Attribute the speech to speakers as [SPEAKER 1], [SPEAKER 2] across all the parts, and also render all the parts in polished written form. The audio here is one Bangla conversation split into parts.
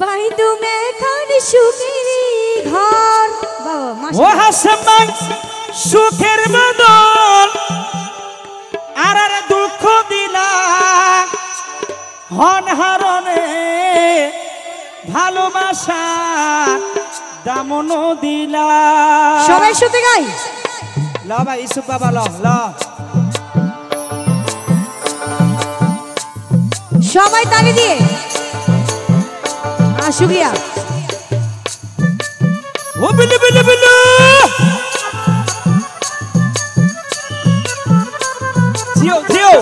[SPEAKER 1] ভাই তুমি এখানে সুখেরই ঘর বাবা
[SPEAKER 2] ও হাসমান সুখের বদল আর দুঃখ দিলা হন হারণে ভালোবাসা দামন দিলা
[SPEAKER 1] সবাই সাথে গাই
[SPEAKER 2] ল ভাই ইসুফ বাবা ল
[SPEAKER 1] সবাই তালি দিয়ে শুক্রিয়া
[SPEAKER 2] ও বিলু বিলু বিলু জিও জিও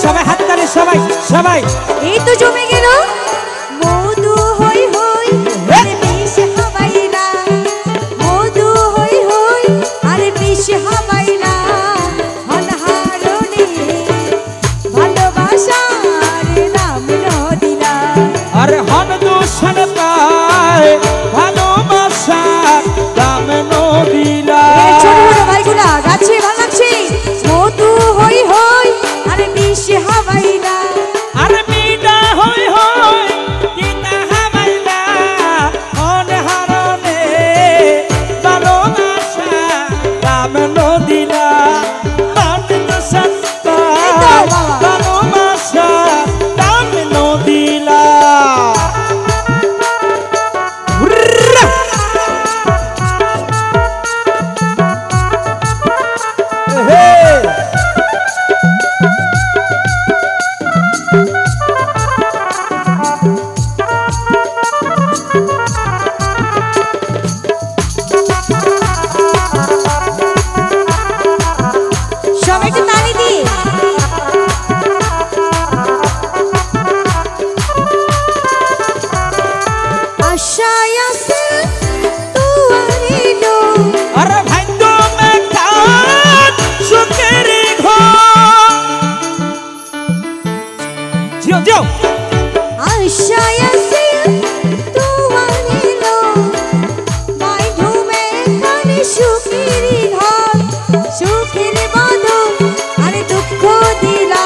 [SPEAKER 2] সবাই হাত তালি সবাই সবাই
[SPEAKER 1] এই তো জমে গেল মধু হই হই আরে মিশে হাওয়াইলা মধু হই হই আরে মিশে হাওয়াইলা অনহারনে ভালোবাসা রে নাম দিলা
[SPEAKER 2] আরে হন দূষণ পায় ভালোবাসা দাম দিলা
[SPEAKER 1] ছোট ছোট ভাইগুলা গাছে ভালো লাগছে মধু হই হই আরে মিশে হাওয়াইলা
[SPEAKER 2] আরে মিটা হই হই কিতা হাওয়াইলা অনহারনে ভালোবাসা দাম দিলা হন দূষণ পায় ভালোবাসা দাম দিলা
[SPEAKER 1] সবাইকে তালি দিয়ে আশায় আছে তুয়ারিলো
[SPEAKER 2] আরে ভাই তুমি কাট সুখের ঘর জিও জিও
[SPEAKER 1] আশায় আছে তুয়ারিলো মাই ঘুমে কানে সুখের ঘর সুখের বদল আরে দুঃখ দিলা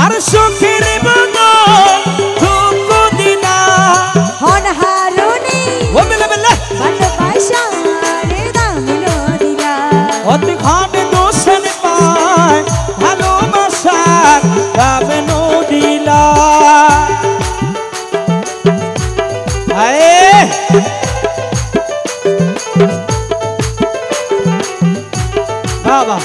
[SPEAKER 2] আর সুখের বদল দুঃখ দিলা
[SPEAKER 1] অনহারনে
[SPEAKER 2] ও বেলা বেলা
[SPEAKER 1] ভালোবাসা রে দাম দিলা
[SPEAKER 2] অতি ঘাট দোষণ পায় ভালোবাসা দাম দিলা আয়ে বাবা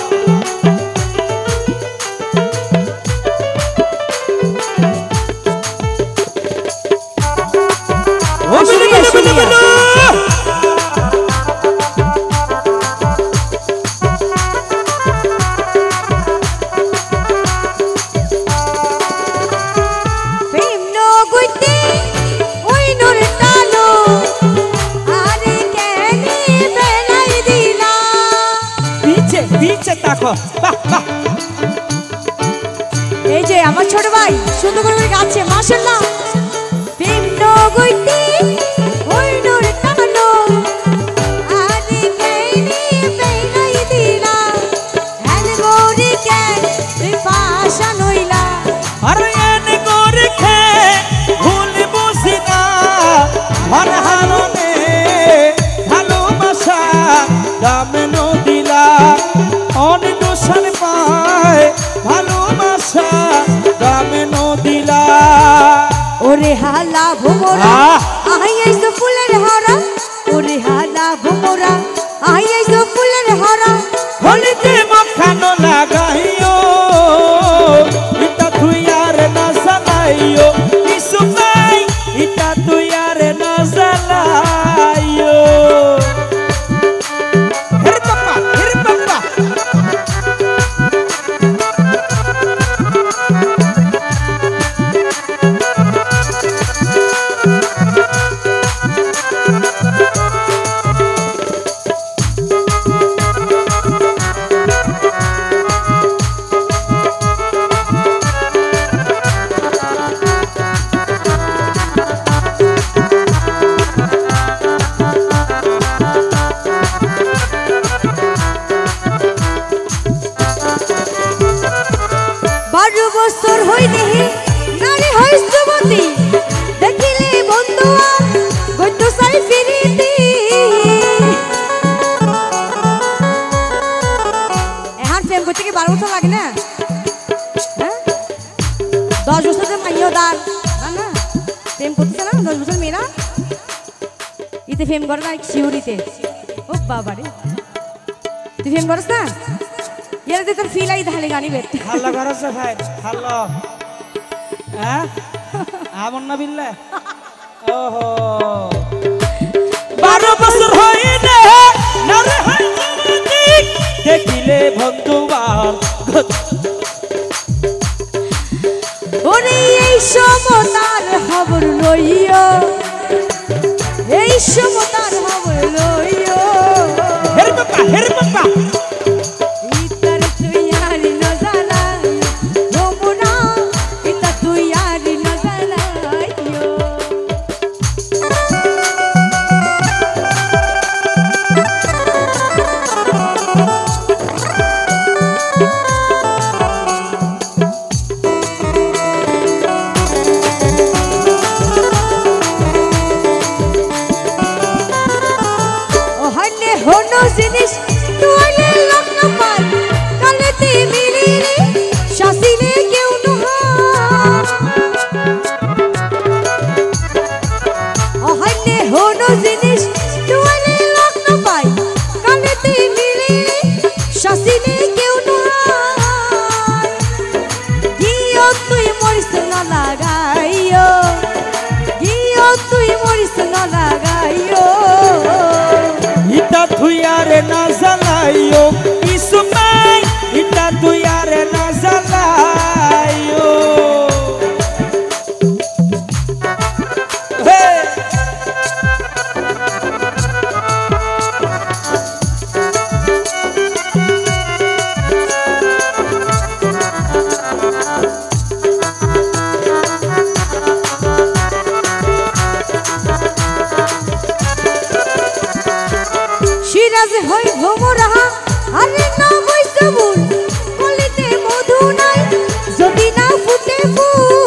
[SPEAKER 2] ও
[SPEAKER 1] শুনিয়া, শুনিয়া। প্রেম নগইতে ওই নূর কালো আরে কেনে বেলাই দিলা
[SPEAKER 2] পিছে পিছে তাকো বাহ বাহ
[SPEAKER 1] এই যে আমার ছোট ভাই সুন্দর করে গাচ্ছে মাশাআল্লাহ প্রেম নগইতে ওই নূর কালো আরে কেনে বেলাই দিলা হেল গোরি কেন তুই পাশা নইলা
[SPEAKER 2] আরে এনে করে খে ভুল বুঝি না হর হারনে ভালোবাসা দাম দিলা অন দোষণ পায় ভালোবাসা দাম দিলা
[SPEAKER 1] ওরে হালা ভোমরা
[SPEAKER 2] আহ!
[SPEAKER 1] আই আইছো ফুলের হারা ওরে হালা ভোমরা আই আইছো ফুলের হারা
[SPEAKER 2] হলিতে মখানো লাগাইও ইটা তুই আর না জানাইও ইসু ভাই ইটা তুই আর না জানাইও হের বাবা হের বাবা
[SPEAKER 1] 12 বছর লাগে না হ্যাঁ 10 বছর মাইও দার না প্রেম করতেছে না 10 বছর মেয়েরা ইতে প্রেম করে না শিউরিতে ও বাবা রে তুই প্রেম করছ না এর তোর ফিল আই তাহলে গানি বেত
[SPEAKER 2] হাল্লা করছ ভাই হাল্লা হ্যাঁ আমন না বিল্লাহ ওহো 12 বছর হই না নারে হয় দেখিলে বন্ধুবার
[SPEAKER 1] ওরে এই সমতার খবর লইও এই সমতার খবর লইও
[SPEAKER 2] হের বাবা
[SPEAKER 1] ইতার তুই আর নজালা যমুনা ইতা তুই আর নজালা হনো জিনিস তুইলে লগ্ন পাই কালেতে মিলিরে শাসিলে কেউ নহা ওহাইলে হনো জিনিস তুইলে লগ্ন পাই কালেতে মিলিরে শাসিলে কেউ নহা গিও তুই মরিস না লাগাইও গিও তুই মরিস না লাগাইও
[SPEAKER 2] ইতা তুই আরে না জ্বালাইও ইসমাই ইতা তুই আরে না জ্বালাইও হে
[SPEAKER 1] সিরাজ হই ভোমরা আরে নবই সবুল কলিতে মধু নাই যদি না ফুটে ফুল